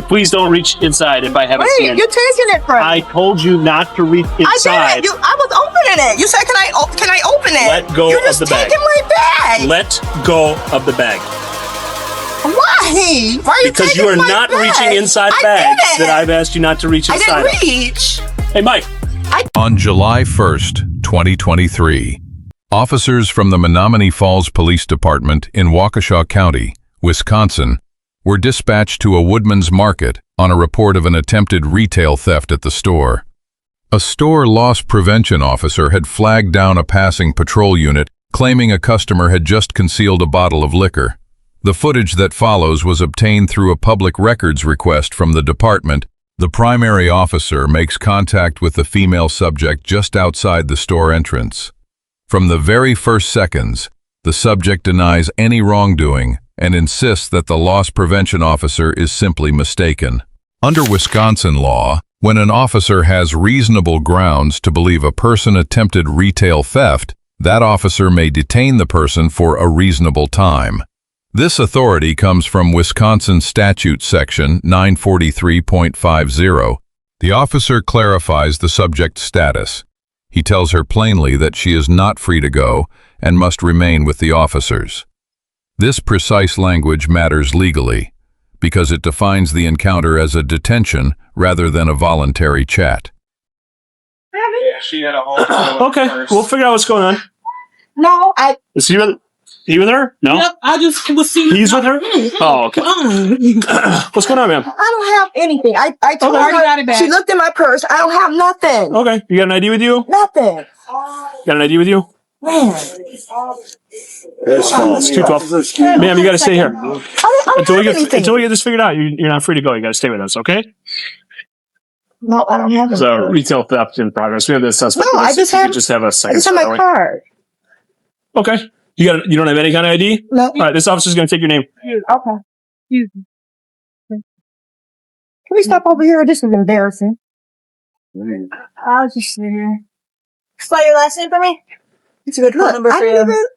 Please don't reach inside if I haven't seen it. You're taking it from me. I told you not to reach inside. I did. I was opening it. You said, can I open it? Let go of the bag. You're just taking my bag. Let go of the bag. Why? Why are you Because taking you are my not bag? reaching inside bags that I've asked you not to reach inside. I didn't reach. Hey, Mike. On July 1st, 2023, officers from the Menomonee Falls Police Department in Waukesha County, Wisconsin, were dispatched to a Woodman's Market on a report of an attempted retail theft at the store. A store loss prevention officer had flagged down a passing patrol unit, claiming a customer had just concealed a bottle of liquor. The footage that follows was obtained through a public records request from the department. The primary officer makes contact with the female subject just outside the store entrance. From the very first seconds, the subject denies any wrongdoing and insists that the loss prevention officer is simply mistaken. Under Wisconsin law, when an officer has reasonable grounds to believe a person attempted retail theft, that officer may detain the person for a reasonable time. This authority comes from Wisconsin Statute Section 943.50. The officer clarifies the subject's status. He tells her plainly that she is not free to go and must remain with the officers. This precise language matters legally because it defines the encounter as a detention rather than a voluntary chat. Yeah, she had a whole. Okay, we'll figure out what's going on. No, Is he with her? No? Yep, I just was seeing. He's with her? Oh, okay. What's going on, ma'am? I don't have anything. I told Okay. Got it her. back. She looked in my purse. I don't have nothing. Okay, you got an ID with you? Nothing. Got an ID with you? Man. It's 212. Ma'am, you got to stay here. I don't Until we have anything. get this figured out, you're not free to go. You got to stay with us, okay? No, I don't have anything. So, retail theft in progress. We have this suspect. No, I just have- just have a I second. just have my card. Okay. You don't have any kind of ID? No. All right, this officer's going to take your name. Okay. Excuse me. Can we stop over here? This is embarrassing. I'll just sit here. Spell your last name for me. It's a good phone number for you.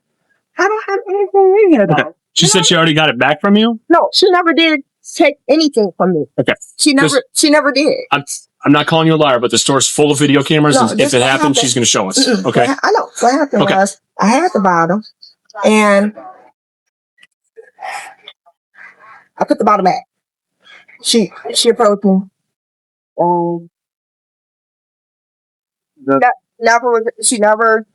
I don't have anything in here, though. Okay. She said she already got it back from you? No, she never did take anything from me. Okay. She never did. I'm not calling you a liar, but the store's full of video cameras, No, and this if it what happens, happened. she's going to show us. Mm-mm. Okay? I know. What happened Okay. was I had the bottle and I put the bottle back. She approached me. She never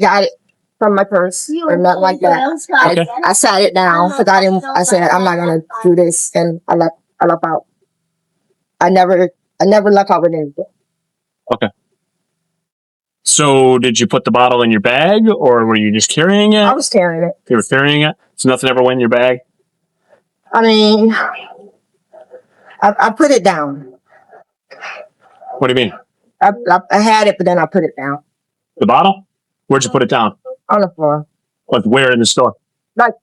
got it from my purse or nothing like that. Okay. I sat it down because I said I'm not gonna do this, and I left out. I never left out with anything. Okay. So, did you put the bottle in your bag, or were you just carrying it? I was carrying it. You were carrying it? So nothing ever went in your bag? I mean, I put it down. What do you mean? I had it, but then I put it down The bottle? Where'd you put it down? on the floor, Like where in the store? like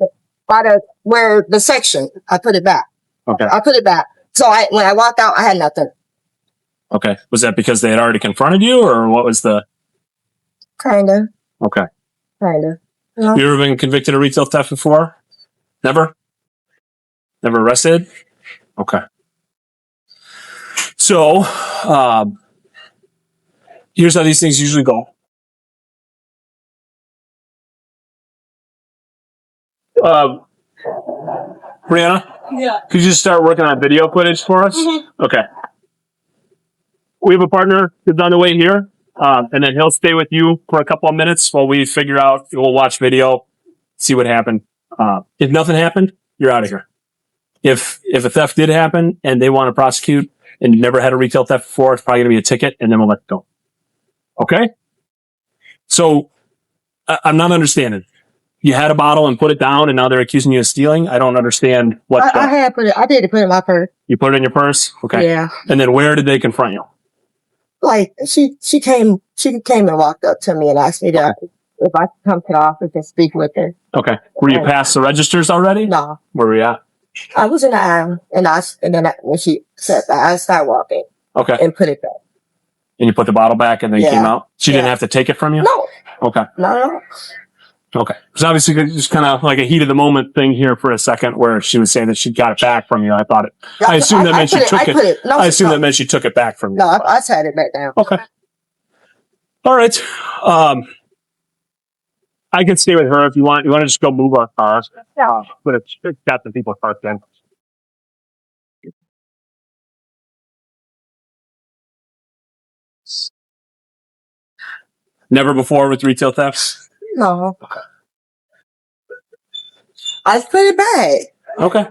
where the section. I put it back. Okay. I put it back. So when I walked out, I had nothing. Okay. Was that because they had already confronted you, or what was the... Kinda. Okay. Yeah. You ever been convicted of retail theft before? Never? Never arrested? Okay. So, here's how these things usually go. Brianna, Yeah. could you just start working on video footage for us? Mm-hmm. Okay. We have a partner who's on the way here, and then he'll stay with you for a couple of minutes while we figure out, we'll watch video, see what happened. If nothing happened, you're out of here. If a theft did happen and they want to prosecute and you never had a retail theft before, it's probably going to be a ticket, and then we'll let it go. Okay? So, I'm not understanding. You had a bottle and put it down, and now they're accusing you of stealing? I don't understand what... I did put it in my purse. You put it in your purse? Okay. Yeah. And then where did they confront you? Like she came and walked up to me and asked me if I could come to the office and speak with her. Okay. Were you past the registers already? No, Where were you at? I was in the aisle, and then when she said that, I started walking Okay. and put it back. And you put the bottle back and then Yeah. came out? She didn't Yeah. have to take it from you? No, Okay. no. Okay. It's obviously just kind of like a heat of the moment thing here for a second where she was saying that she got it back from you. I thought it. I assume that meant she took it. I assume that meant she took it back from you. No, I sat it back down. Okay. All right. I can stay with her if you want. You want to just go move our cars. Yeah. But it's got the people parked in. Never before with retail thefts? No. I put it back. Okay.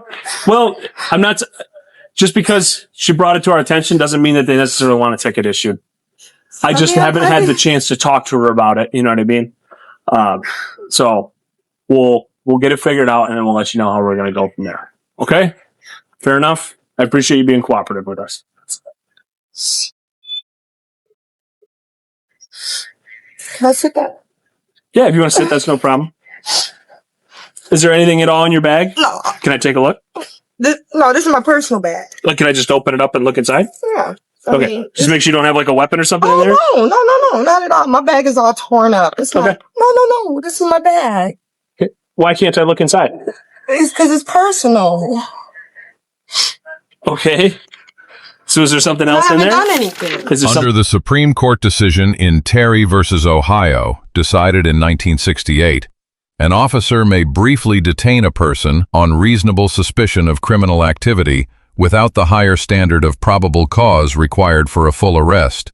Well, I'm not. Just because she brought it to our attention doesn't mean that they necessarily want a ticket issued. I just haven't had the chance to talk to her about it. You know what I mean? So we'll get it figured out and then we'll let you know how we're going to go from there. Okay? Fair enough. I appreciate you being cooperative with us. Can I sit down? Yeah, if you want to sit, that's no problem. Is there anything at all in your bag? No. Can I take a look? This is my personal bag. Like, can I just open it up and look inside? Yeah. Okay. Just make sure you don't have like a weapon or something in there? No, not at all. My bag is all torn up. It's okay. No. This is my bag. Okay. Why can't I look inside? It's because it's personal. Okay. So is there something else in there? I haven't done anything. Under the Supreme Court decision in Terry versus Ohio, decided in 1968, an officer may briefly detain a person on reasonable suspicion of criminal activity without the higher standard of probable cause required for a full arrest.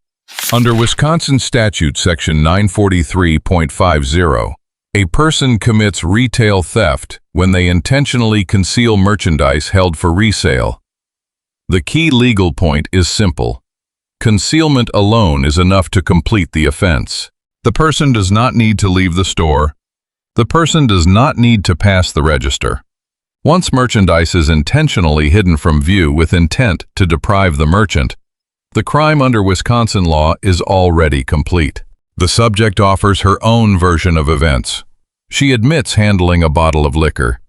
Under Wisconsin Statute Section 943.50, a person commits retail theft when they intentionally conceal merchandise held for resale. The key legal point is simple. Concealment alone is enough to complete the offense. The person does not need to leave the store. The person does not need to pass the register. Once merchandise is intentionally hidden from view with intent to deprive the merchant, the crime under Wisconsin law is already complete. The subject offers her own version of events. She admits handling a bottle of liquor.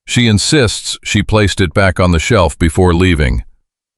She insists she placed it back on the shelf before leaving.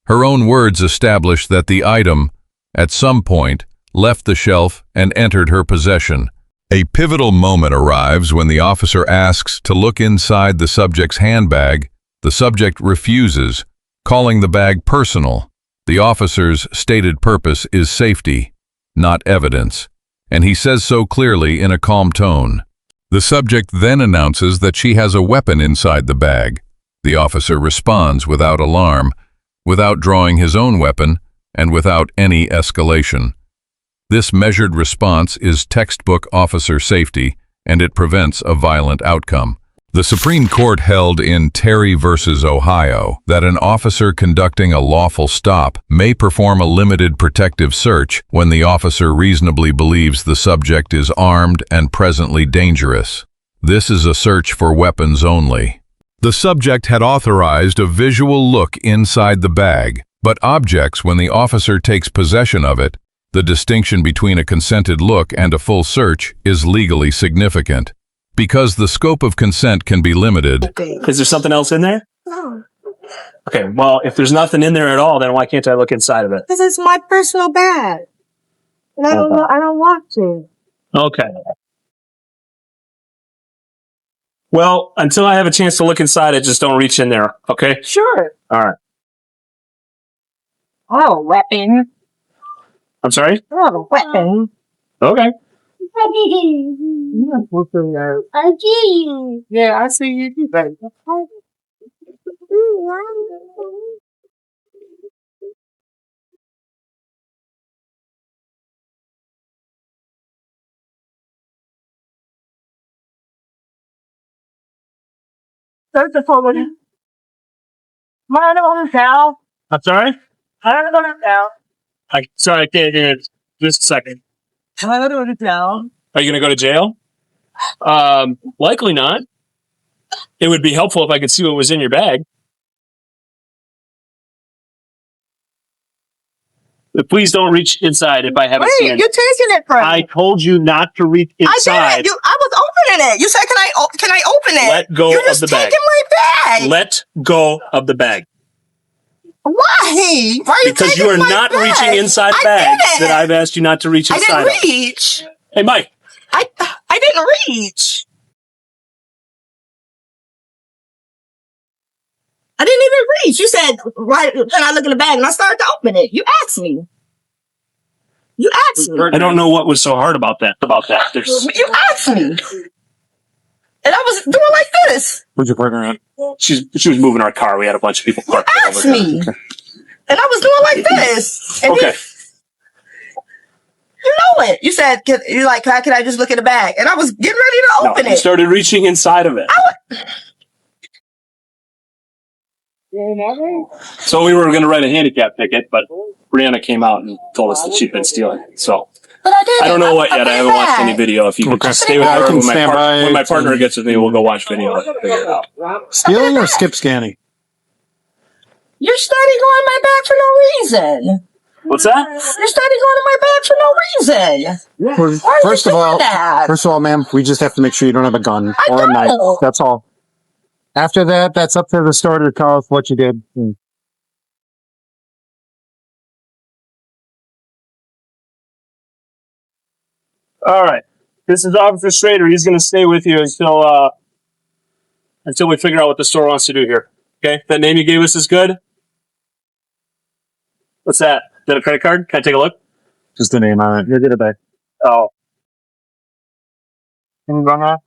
Her own words establish that the item, at some point, left the shelf and entered her possession. A pivotal moment arrives when the officer asks to look inside the subject's handbag. The subject refuses, calling the bag personal. The officer's stated purpose is safety, not evidence, and he says so clearly in a calm tone. The subject then announces that she has a weapon inside the bag. The officer responds without alarm, without drawing his own weapon, and without any escalation. This measured response is textbook officer safety, and it prevents a violent outcome. The Supreme Court held in Terry versus Ohio that an officer conducting a lawful stop may perform a limited protective search when the officer reasonably believes the subject is armed and presently dangerous. This is a search for weapons only. The subject had authorized a visual look inside the bag, but objects when the officer takes possession of it. The distinction between a consented look and a full search is legally significant. Because the scope of consent can be limited. Is there something else in there? No. Okay, well, if there's nothing in there at all, then why can't I look inside of it? This is my personal bag. And I don't want to. Okay. Well, until I have a chance to look inside it, just don't reach in there, okay? Sure. All right. Oh, weapon. I'm sorry? Oh, weapon. Okay. Yeah, I see you do that. Search the phone. Mine on the towel. I'm sorry? Mine on the towel. Sorry, I can't hear it. Just a second. Mine on the towel. Are you going to go to jail? Likely not. It would be helpful if I could see what was in your bag. But please don't reach inside if I haven't seen it. You're taking it from me. I told you not to reach inside. I didn't. I was opening it. You said, can I open it? Let go You're of just the bag. taking my bag. Let go of the bag. Why? Why are you Because taking you are my not bag? reaching inside I bags didn't. that I've asked you not to reach inside I of. didn't reach. Hey, Mike. I didn't reach. I didn't even reach. You said, right, then I look in the bag and I started to open it. You asked me. You asked me. I don't know what was so hard about that. You asked me. And I was doing like this. Where's your partner at? She was moving our car. We had a bunch of people You parked asked me. Okay. And I was doing like this. And Okay. you know it. You said, can I just look in the bag? And I was getting ready to open You it. started reaching inside of it. So we were going to write a handicap ticket, but Brianna came out and told us that she'd been stealing. So But I didn't. I don't know what yet. I haven't watched any video. video. If you could just stay with I her can when stand by when my it partner and- gets with me, we'll go watch video and figure it out. Stealing or skip scanning? You're starting going my back for no reason. What's that? You're starting going to my back for no reason. Well, Why are you first of doing all, that? ma'am, we just have to make sure you don't have a gun I or a knife. don't. That's all. After that, that's up to the store to tell us what you did. All right. This is Officer Schrader. He's going to stay with you until we figure out what the store wants to do here. Okay? That name you gave us is good? What's that? Is that a credit card? Can I take a look? Just the name on it. You'll get it back. Oh. Can you run off?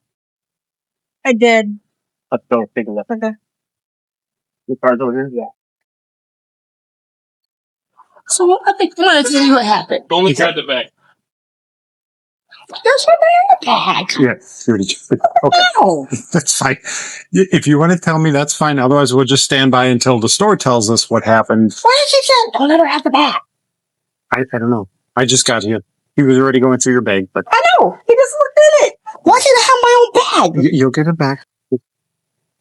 I did. Let's go take a look. Okay. The card's over here? Yeah. So I think I wanted to tell you what happened. Only card the back. There's my bag. Yeah. Okay. No. That's fine. If you want to tell me, that's fine. Otherwise, we'll just stand by until the store tells us what happened. Why did you say, don't let her have the bag? I don't know. I just got here. He was already going through your bag, but I know. He just looked in it. Why can't I have my own bag? you'll get it back.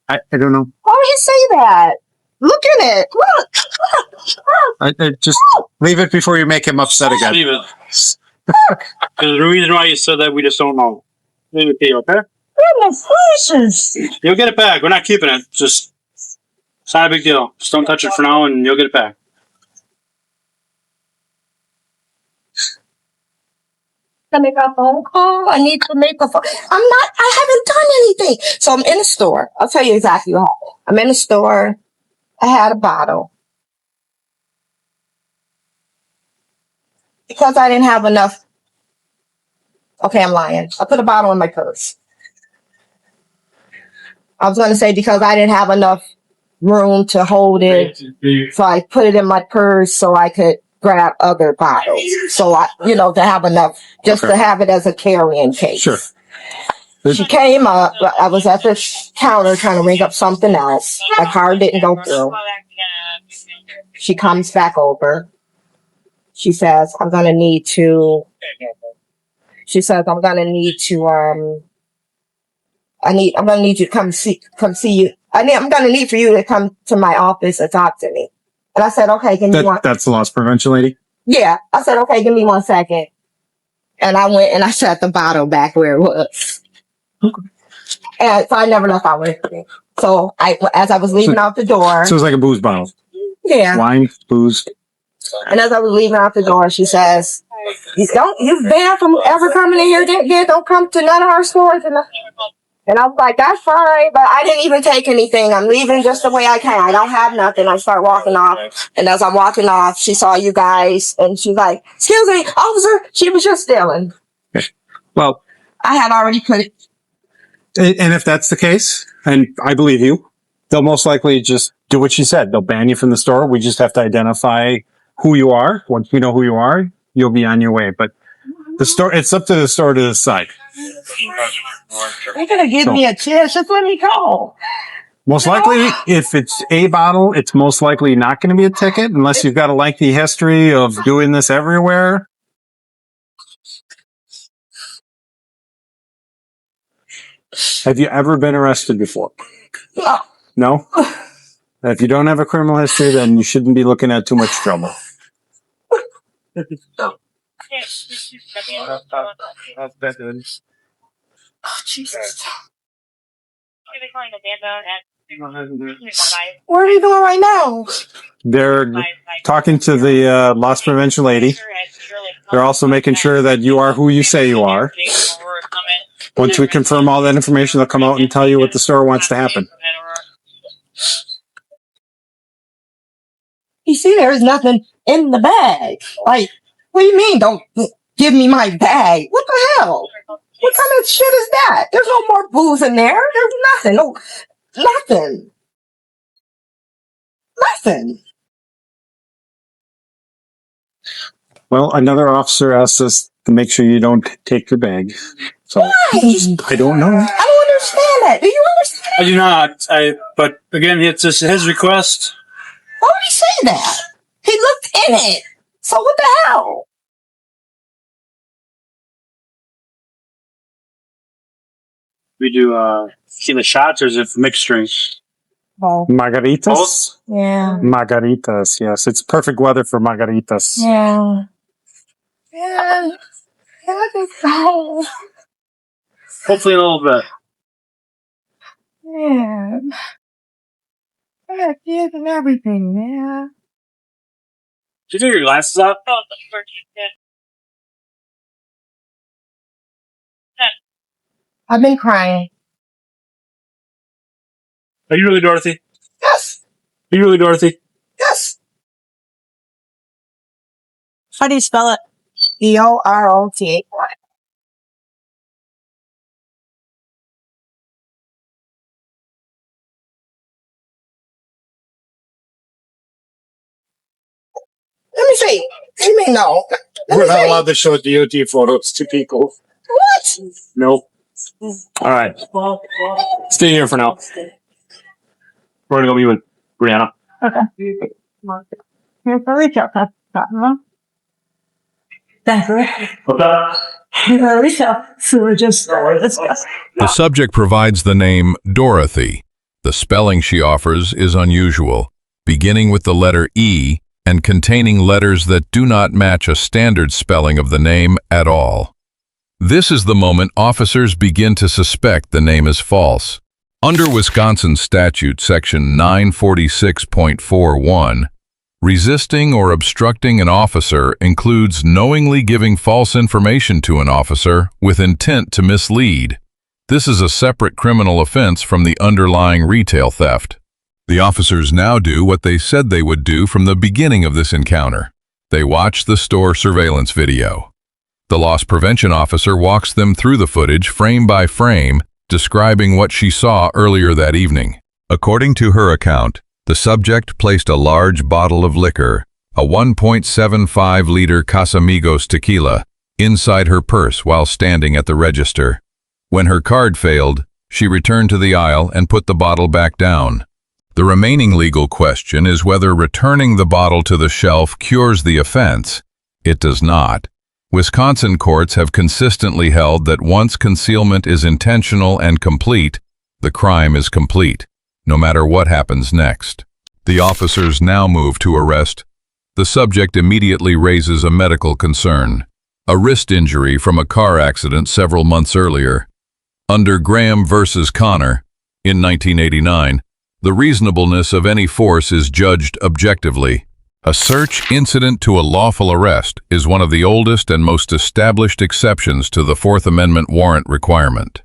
I don't know. Why would you say that? Look in it. Look. I just leave it before you make him upset again. Leave it. Because the reason why you said that, we just don't know. Leave it to you, okay? Goodness gracious. You'll get it back. We're not keeping it. Just, it's not a big deal. Just don't touch it for now and you'll get it back. To make a phone call. I need to make a phone. I haven't done anything. So I'm in the store. I'll tell you exactly what happened. I'm in the store. I had a bottle. Because I didn't have enough. Okay, I'm lying. I put a bottle in my purse. I was going to say because I didn't have enough room to hold it. So I put it in my purse so I could grab other bottles. So to have enough, just to have it as a carrying case. Sure. She came up. I was at the counter trying to ring up something else. My card didn't go through. She comes back over. She says, I'm going to need to come see you. I'm going to need for you to come to my office and talk to me. And I said, okay, That's the loss prevention lady? Yeah. I said, okay, give me 1 second. And I went and I set the bottle back where it was. And so I never left out with it. So as I was leaving out the door. So it was like a booze bottle. Yeah. Wine, booze. And as I was leaving out the door, she says, you banned from ever coming in here again. Don't come to none of our stores. And I was like, that's fine, but I didn't even take anything. I'm leaving just the way I can. I don't have nothing. I start walking off. And as I'm walking off, she saw you guys and she's like, excuse me, officer, she was just stealing. Well, I had already put it. and if that's the case, and I believe you, they'll most likely just do what she said. They'll ban you from the store. We just have to identify who you are. Once we know who you are, you'll be on your way. But the store, it's up to the store to decide. They're going to give me a chance. Just let me go. Most likely, if it's a bottle, it's most likely not going to be a ticket unless you've got a lengthy history of doing this everywhere. Have you ever been arrested before? No. No? If you don't have a criminal history, then you shouldn't be looking at too much trouble. Oh, Jesus. What are you doing right now? They're talking to the loss prevention lady. They're also making sure that you are who you say you are. Once we confirm all that information, they'll come out and tell you what the store wants to happen. You see, there's nothing in the bag. Like, what do you mean? Don't give me my bag. What the hell? What kind of shit is that? There's no more booze in there. There's nothing. No, nothing. Nothing. Well, another officer asked us to make sure you don't take your bag. So Why? I don't know. I don't understand that. Do you understand? I do not. But again, it's just his request. Why would he say that? He looked in it. So what the hell? We do tequila shots, or is it mixed drinks? Oh, Margaritas? Both? yeah. Margaritas, yes. It's perfect weather for margaritas. Yeah. Yeah. I think so. Hopefully in a little bit. Yeah. I got kids and everything, man. Did you take your glasses off? I've been crying. Are you really Dorothy? Yes. Are you really Dorothy? Yes. How do you spell it? DOROTH. Let me see. What do you mean no? Let We're me not see. allowed to show DOT photos to people. What? Nope. All right. Stay here for now. We're going to go be with Brianna. Here's the retail customer. That's right. What's that? Here's the retail. So we're just let's go. The subject provides the name Dorothy. The spelling she offers is unusual, beginning with the letter E and containing letters that do not match a standard spelling of the name at all. This is the moment officers begin to suspect the name is false. Under Wisconsin Statute Section 946.41, resisting or obstructing an officer includes knowingly giving false information to an officer with intent to mislead. This is a separate criminal offense from the underlying retail theft. The officers now do what they said they would do from the beginning of this encounter. They watch the store surveillance video. The loss prevention officer walks them through the footage frame by frame, describing what she saw earlier that evening. According to her account, the subject placed a large bottle of liquor, a 1.75-liter Casamigos tequila, inside her purse while standing at the register. When her card failed, she returned to the aisle and put the bottle back down. The remaining legal question is whether returning the bottle to the shelf cures the offense. It does not. Wisconsin courts have consistently held that once concealment is intentional and complete, the crime is complete, no matter what happens next. The officers now move to arrest. The subject immediately raises a medical concern, a wrist injury from a car accident several months earlier. Under Graham versus Connor, in 1989, the reasonableness of any force is judged objectively. A search incident to a lawful arrest is one of the oldest and most established exceptions to the Fourth Amendment warrant requirement.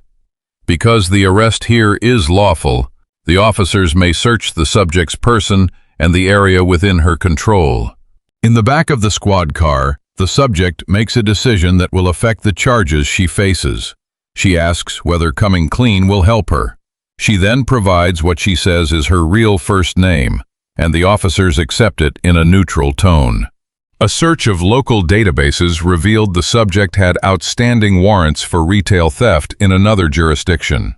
Because the arrest here is lawful, the officers may search the subject's person and the area within her control. In the back of the squad car, the subject makes a decision that will affect the charges she faces. She asks whether coming clean will help her. She then provides what she says is her real first name, and the officers accept it in a neutral tone. A search of local databases revealed the subject had outstanding warrants for retail theft in another jurisdiction.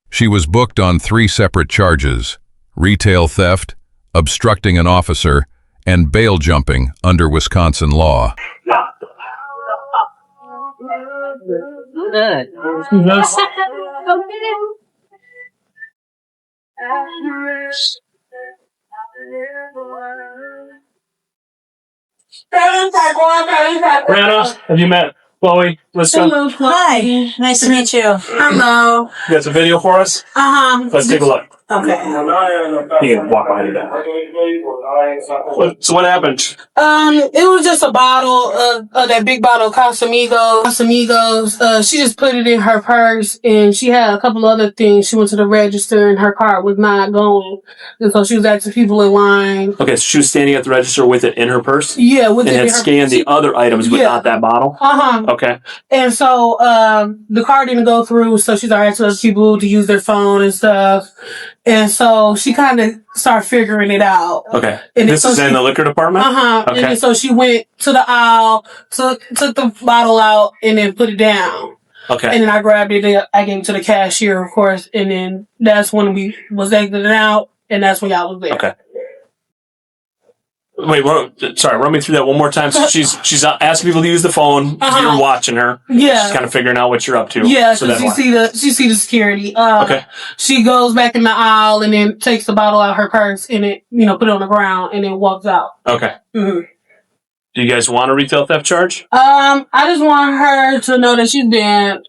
She was booked on 3 separate charges: retail theft, obstructing an officer, and bail jumping under Wisconsin law. Brianna, have you met Chloe? Let's go. Hi. Nice to meet you. Hello. You got some video for us? Uh-huh. Let's take a look. Okay. You can walk behind your back. So what happened? It was just a bottle of that big bottle of Casamigos. She just put it in her purse, and she had a couple other things. She went to the register, and her card was not going, and so she was asking people in line. Okay, so she was standing at the register with it in her purse? Yeah, with and it had in her scanned the other items, but not that bottle? Okay. And so the card didn't go through, so she started asking other people to use their phone and stuff. And so she kind of started figuring it out. Okay. And this is in the liquor department? Okay. And then so she went to the aisle, took the bottle out, and then put it down. Okay. And then I grabbed it, I gave it to the cashier, of course, and then that's when we was exiting out, and that's when y'all was there. Okay. Wait, run me through that one more time. So she's asking people to use the phone. You're watching her. Yeah. She's kind of figuring out what you're up to. Yeah, so she see the security. Okay. She goes back in the aisle and then takes the bottle out of her purse and it, put it on the ground and then walks out. Okay. Mm-hmm. Do you guys want a retail theft charge? I just want her to know that she's been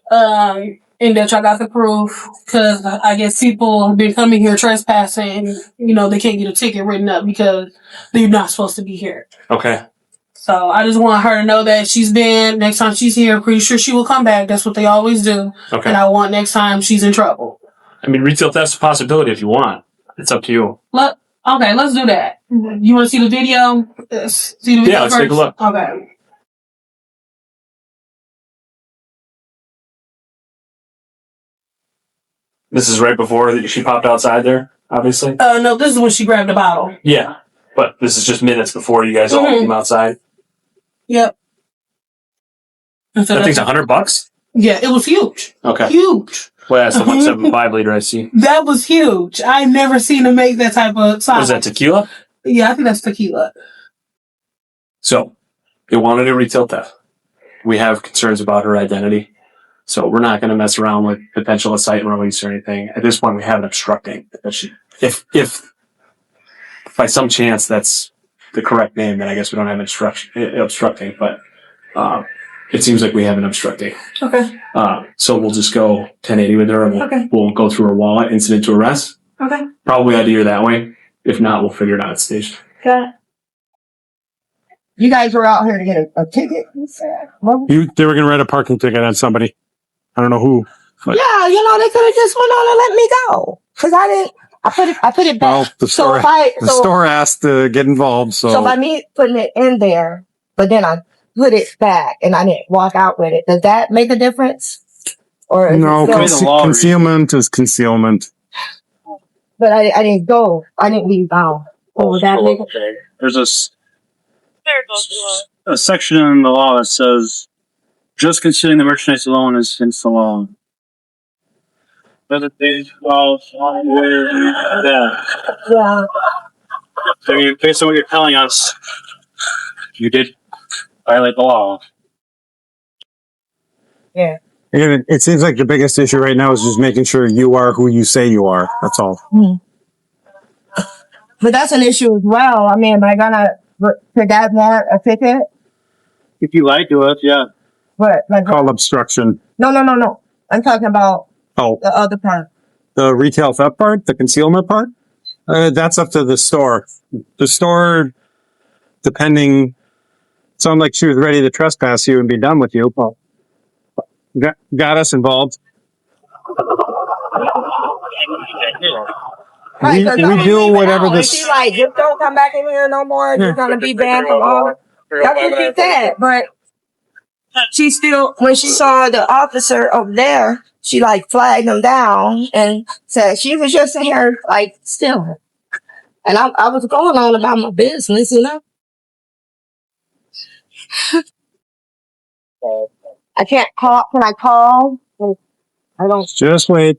and that y'all got the proof, because I guess people have been coming here trespassing, they can't get a ticket written up because they're not supposed to be here. Okay. So I just want her to know that she's been, next time she's here, I'm pretty sure she will come back. That's what they always do. Okay. And I want next time she's in trouble. I mean, retail theft's a possibility if you want. It's up to you. Okay, let's do that. You want to see the video? See the video let's first? take a look. Okay. This is right before she popped outside there, obviously? No, this is when she grabbed the bottle. Yeah, but this is just minutes before you guys all came outside. Yep. That thing's $100? Yeah, it was huge. Okay. Huge. Well, that's the 1.75 liter I see. That was huge. I've never seen them make that type of size. What is that, tequila? Yeah, I think that's tequila. So, they wanted a retail theft. We have concerns about her identity. So we're not going to mess around with potential assault and release or anything. At this point, we have an obstructing. If by some chance that's the correct name, then I guess we don't have obstructing. But it seems like we have an obstructing. Okay. So we'll just go 1080 with her, and we'll go through her wallet, incident to arrest. Okay. Probably idea that way. If not, we'll figure it out at station. Okay. You guys were out here to get a ticket? They were going to write a parking ticket on somebody. I don't know who. But. Yeah, they could have just went on and let me go. Cause I put it back. Well, the store asked to get involved, so. So by me putting it in there, but then I put it back and I didn't walk out with it. Does that make a difference? Or no, concealment is concealment. But I didn't go. I didn't leave out. Oh, that make it? There's a section in the law that says just concealing the merchandise alone is against the law. Yeah. I mean, based on what you're telling us, you did violate the law. Yeah. It seems like the biggest issue right now is just making sure you are who you say you are. That's all. But that's an issue as well. I mean, am I gonna could that warrant a ticket? If you lied to us, yeah. What? Called obstruction. No. I'm talking about the other part. The retail theft part, the concealment part. That's up to the store. The store, depending, sounded like she was ready to trespass you and be done with you. Well, got us involved. Right, we do whatever this. She's like, just don't come back in here no more. You're gonna be banned from all. That's what she said. But she still, when she saw the officer over there, she like flagged him down and said she was just in here like still. And I was going on about my business, I can't call. Can I call? I don't. Just wait.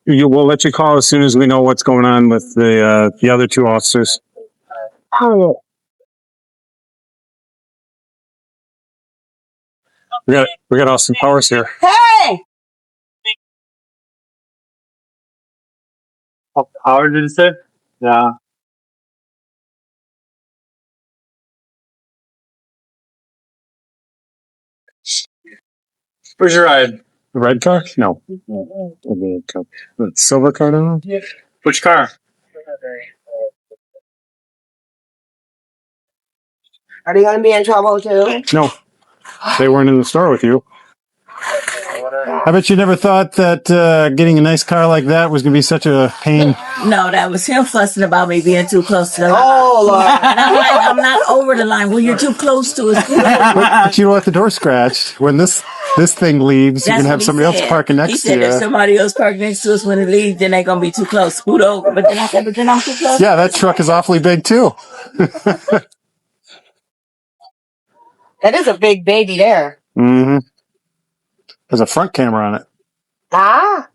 We'll let you call as soon as we know what's going on with the other two officers. Oh. We got Austin Powers here. Hey! Howard, did it say? Yeah. Where's your ride? The red car? No. The silver car, I don't know. Which car? Are they gonna be in trouble too? No, they weren't in the store with you. I bet you never thought that getting a nice car like that was going to be such a pain. No, that was him fussing about me being too close to the line. Oh, Lord. And I'm like, I'm not over the line. When you're too close to it. But you don't want the door scratched. When this thing leaves, you can have somebody else parking next to He said if you. somebody else parked next to us when it leaves, then they're going to be too close. Scoot over. But then I said, but then I'm too close. Yeah, that truck is awfully big too. That is a big baby there. Mm-hmm. There's a front camera on it. Ah.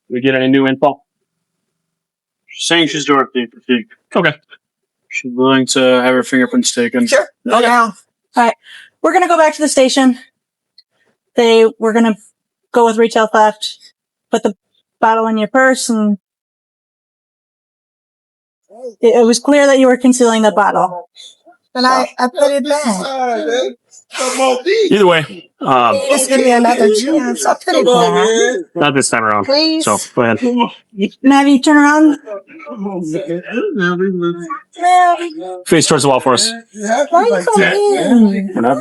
We get any new info? She's saying she's Dorothy. Okay. She's willing to have her fingerprints taken. Sure. No doubt. All right. We're going to go back to the station. We're going to go with retail theft, put the bottle in your purse, and it was clear that you were concealing the bottle. And I put it back. Either way, Just give me another chance. I put it back. not this time around. Please. So go ahead. Now, you turn around. Face towards the wall for us. Why you come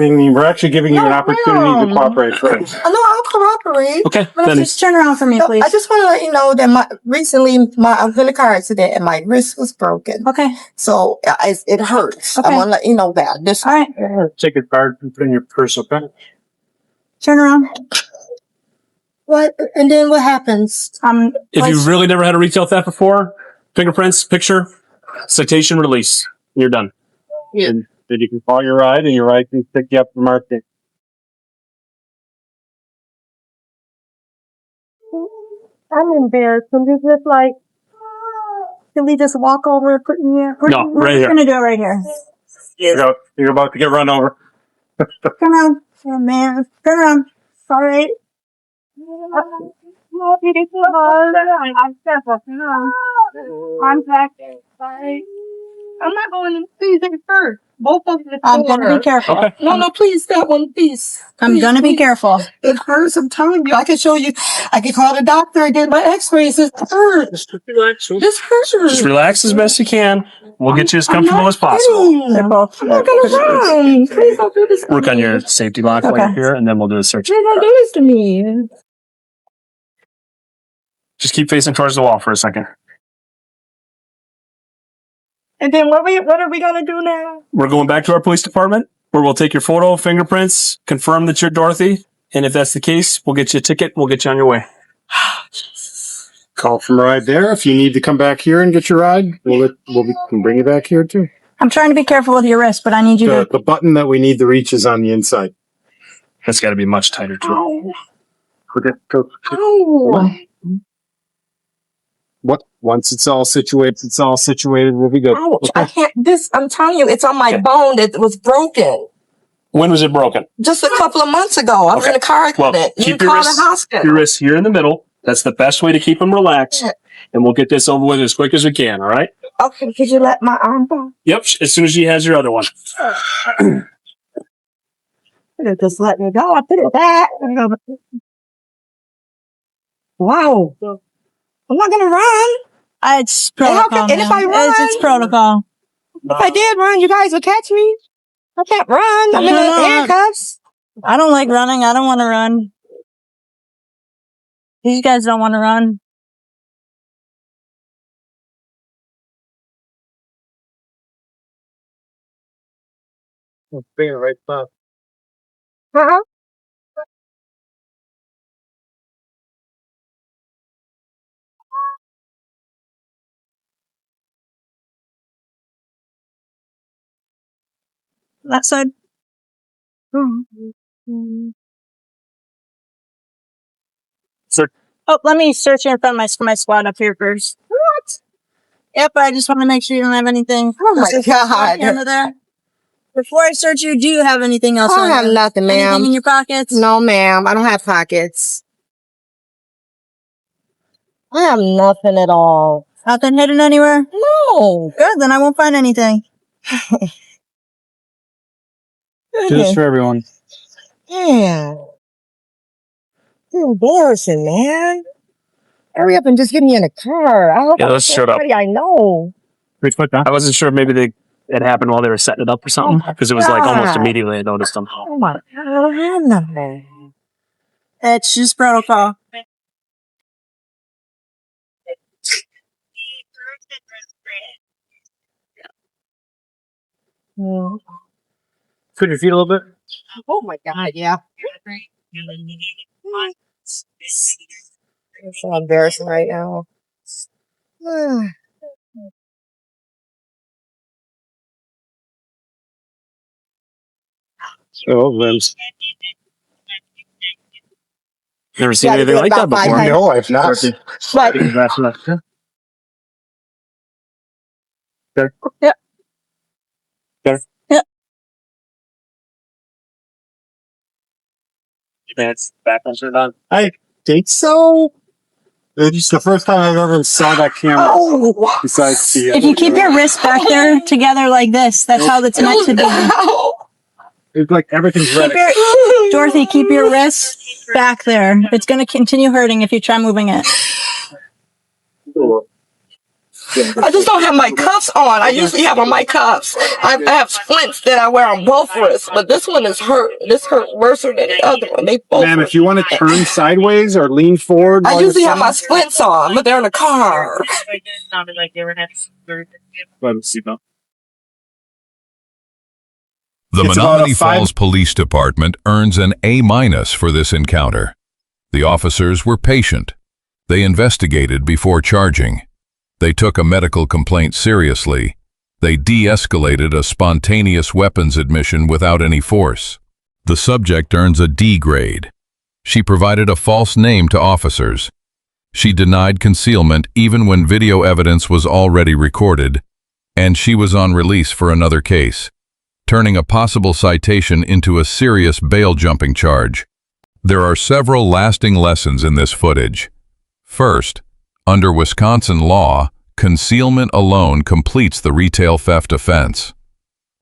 in? We're actually giving you an opportunity to cooperate first. I know I'll cooperate. Okay. But Then just turn around for me, please. I just want to let you know that recently I was in a car accident and my wrist was broken. Okay. So it hurts. Okay. I want to let you know that. This All right. Take a card and put it in your purse, okay? Turn around. what? And then what happens? if you've really never had a retail theft before, fingerprints, picture, citation, release. You're done. Yeah. And then you can call your ride, and your ride can pick you up from our thing. I'm embarrassed. Can we just can we just walk over and put in here? No, right We're here. going to do it right here. You're about to get run over. Turn around. Oh, man. Turn around. All right. I'm back. Sorry. I'm not going to please first. Both of them. I'm going to be careful. Okay. No, please, that one, please. I'm going to be careful. It hurts. I'm telling you. I can show you. I can call the doctor and get my x-rays. It hurts. This hurts. Just relax as best you can. We'll get you as comfortable as possible. They're both. I'm not going to run. Please don't do this to Work on me. your safety lock while you're here, and then we'll do the search. Please don't do this to me. Just keep facing towards the wall for a second. And then what are we gonna do now? We're going back to our police department, where we'll take your photo, fingerprints, confirm that you're Dorothy, and if that's the case, we'll get you a ticket. We'll get you on your way. Call from ride there. If you need to come back here and get your ride, we can bring you back here too. I'm trying to be careful with your wrist, but I need you to. The button that we need to reach is on the inside. That's got to be much tighter too. Okay, go. Ow. What? Once it's all situated, we'll be good. Ouch. I can't. I'm telling you, it's on my bone that was broken. When was it broken? Just a couple of months ago. I was in a car accident. Well, You keep your call the wrists, hospital. your wrists here in the middle. That's the best way to keep them relaxed. And we'll get this over with as quick as we can, all right? Okay, could you let my arm go? Yep, as soon as she has your other one. Just let me go. I put it back. Wow. I'm not going to run. It's protocol. And if I run- it's protocol. If I did run, you guys would catch me. I can't run. I'm in No. handcuffs. I don't like running. I don't want to run. These guys don't want to run. Finger right spot. Uh-huh. That side. Sir. Oh, let me search in front of my squad up here first. What? Yep, I just want to make sure you don't have anything. Oh my God. Under there. Before I search you, do you have anything else I on don't have you? nothing, Anything ma'am. in your pockets? No, ma'am. I don't have pockets. I have nothing at all. Nothing hidden anywhere? No. Good, then I won't find anything. Just for everyone. Yeah. Embarrassing, man. Hurry up and just get me in a car. I hope Yeah, let's shut up. somebody I know. I wasn't sure if maybe it happened while they were setting it up or something because it was like almost God. immediately I noticed them. Oh my God, I don't have nothing. It's just protocol. Put your feet a little bit. Oh my God, yeah. It's so embarrassing right now. Oh, limbs. Never seen Yeah, anything like that about 5 before. times. No, I've not. But Yep. There. Yep. Pants back on shirt on. I think so. It's the first time I've ever saw that camera. oh, Besides the If you keep your wrists back there together like this, that's how it's meant to be. it's like everything's Keep ready. Dorothy, keep your wrists back there. It's going to continue hurting if you try moving it. I just don't have my cuffs on. I usually have on my cuffs. I have splints that I wear on both wrists, but this one is hurt. This hurt worse than the other one. They both. Ma'am, hurt. if you want to turn sideways or lean forward, I usually have my splints on, but they're in the car. The It's about a Menomonee Falls Police Department earns an A- for this encounter. The officers were patient. They investigated before charging. They took a medical complaint seriously. They de-escalated a spontaneous weapons admission without any force. The subject earns a D grade. She provided a false name to officers. She denied concealment even when video evidence was already recorded, and she was on release for another case, turning a possible citation into a serious bail-jumping charge. There are several lasting lessons in this footage. First, under Wisconsin law, concealment alone completes the retail theft offense.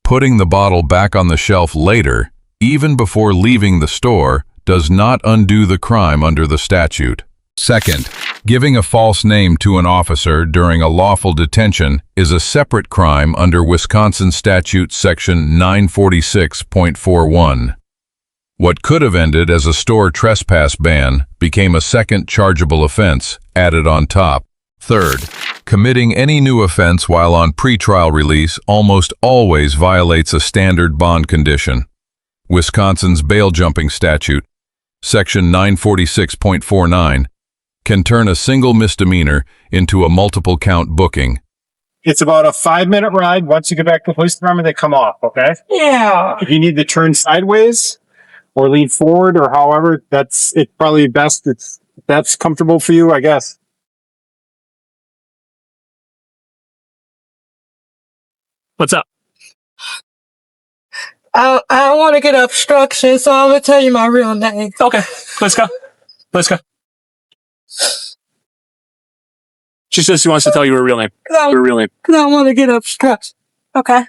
Putting the bottle back on the shelf later, even before leaving the store, does not undo the crime under the statute. Second, giving a false name to an officer during a lawful detention is a separate crime under Wisconsin Statute Section 946.41. What could have ended as a store trespass ban became a second chargeable offense added on top. Third, committing any new offense while on pretrial release almost always violates a standard bond condition. Wisconsin's bail-jumping statute, Section 946.49, can turn a single misdemeanor into a multiple-count booking. It's about a 5-minute ride. Once you get back to the police department, they come off, okay? Yeah. If you need to turn sideways or lean forward or however, it's probably best. That's comfortable for you, I guess. What's up? I don't want to get obstruction, so I'm gonna tell you my real name. Okay, let's go. Let's go. She says she wants to tell you her real name. Her real name. Cause I want to get obstruction. Okay.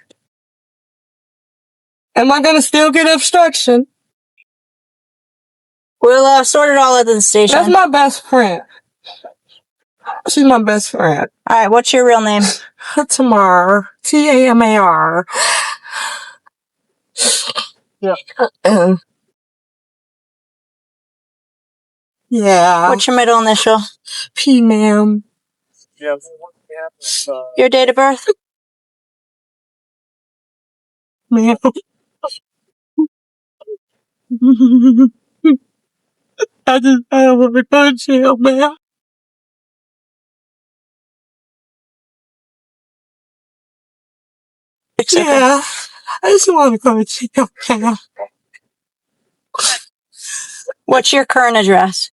Am I gonna still get obstruction? We'll sort it all at the station. That's my best friend. She's my best friend. All right, what's your real name? Tamara. Tamar. Yeah. Yeah. What's your middle initial? P, ma'am. Your date of birth? Ma'am. I don't want to go to jail, ma'am. Yeah. I just want to go to jail, ma'am. What's your current address?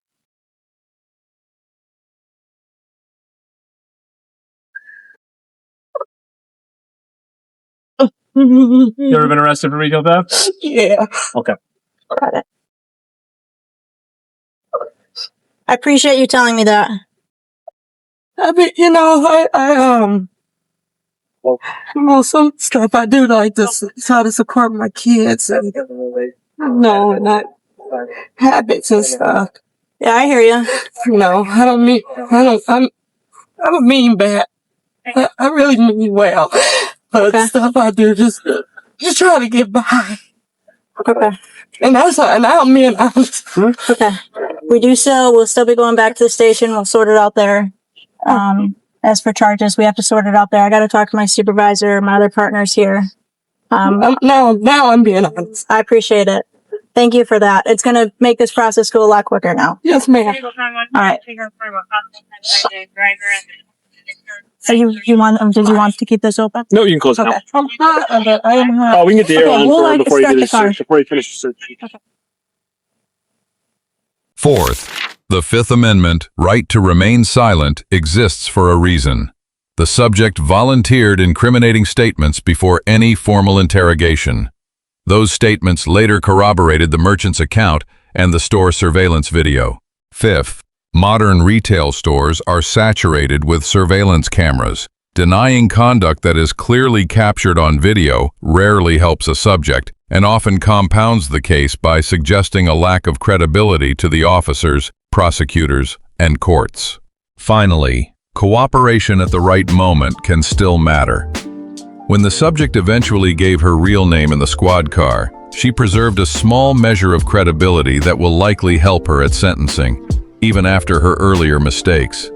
You ever been arrested for retail theft? Yeah. Okay. Got it. I appreciate you telling me that. I mean, you know, some stuff I do like to try to support my kids and, and habits and stuff. Yeah, I hear you. No, I don't mean bad. I really mean well. But Okay. stuff I do just try to get by. Okay. And that's and I'm being honest. Okay. We'll still be going back to the station. We'll sort it out there. As for charges, we have to sort it out there. I got to talk to my supervisor, my other partners here. Now I'm being honest. I appreciate it. Thank you for that. It's going to make this process go a lot quicker now. Yes, ma'am. All right. So did you want to keep this open? No, you can close it Okay. now. I'm not of it. I am not. Oh, we can get the air Okay, on we'll, for him like, before you start get the his car. search, before you finish your search. Fourth, the Fifth Amendment, right to remain silent, exists for a reason. The subject volunteered incriminating statements before any formal interrogation. Those statements later corroborated the merchant's account and the store surveillance video. Fifth, modern retail stores are saturated with surveillance cameras. Denying conduct that is clearly captured on video rarely helps a subject and often compounds the case by suggesting a lack of credibility to the officers, prosecutors, and courts. Finally, cooperation at the right moment can still matter. When the subject eventually gave her real name in the squad car, she preserved a small measure of credibility that will likely help her at sentencing, even after her earlier mistakes.